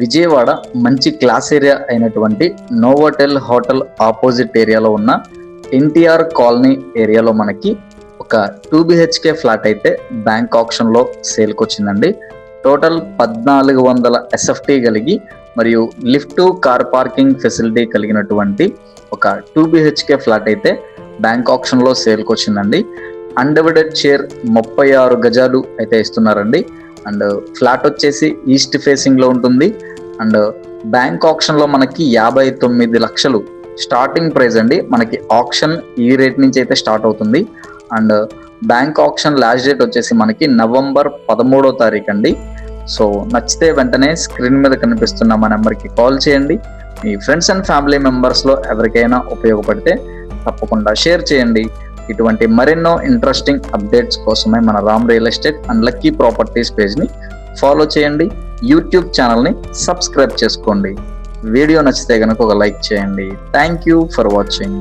విజయవాడ మంచి class area అయినటువంటి Novotel hotel opposite ఏరియాలో ఉన్న ఎన్టీఆర్ కాలనీ ఏరియాలో మనకి ఒక 2 బిహెచ్కే ఫ్లాట్ అయితే బ్యాంక్ ఆప్షన్లో సేల్కి వచ్చిందండి. టోటల్ 1400 ఎస్ఎఫ్టీ కలిగి మరియు లిఫ్ట్ కార్ పార్కింగ్ ఫెసిలిటీ కలిగినటువంటి ఒక 2 బిహెచ్కే ఫ్లాట్ అయితే బ్యాంక్ ఆప్షన్లో సేల్కి వచ్చిందండి. అన్డివైడెడ్ షేర్ 36 గజాలు అయితే ఇస్తున్నారండి. అండ్ ఫ్లాట్ వచ్చేసి ఈస్ట్ ఫేసింగ్ లో ఉంటుంది. అండ్ బ్యాంక్ ఆప్షన్ లో మనకి 59 లక్షలు స్టార్టింగ్ ప్రైస్ అండి. మనకి ఆప్షన్ ఈ రేట్ నుంచి అయితే స్టార్ట్ అవుతుంది. And bank option last date వచ్చేసి మనకి నవంబర్ 13వ తారీఖు అండి. సో నచ్చితే వెంటనే స్క్రీన్ మీద కనిపిస్తున్న మా నెంబర్కి కాల్ చేయండి. మీ ఫ్రెండ్స్ అండ్ ఫ్యామిలీ మెంబర్స్లో ఎవరికైనా ఉపయోగపడితే తప్పకుండా షేర్ చేయండి. ఇటువంటి మరెన్నో ఇంట్రెస్టింగ్ అప్డేట్స్ కోసమే మన Ram real estate and lucky properties పేజ్ని ఫాలో చేయండి. యూట్యూబ్ ఛానల్ని సబ్స్క్రైబ్ చేసుకోండి. వీడియో నచ్చితే కనుక ఒక లైక్ చేయండి. Thank you for watching.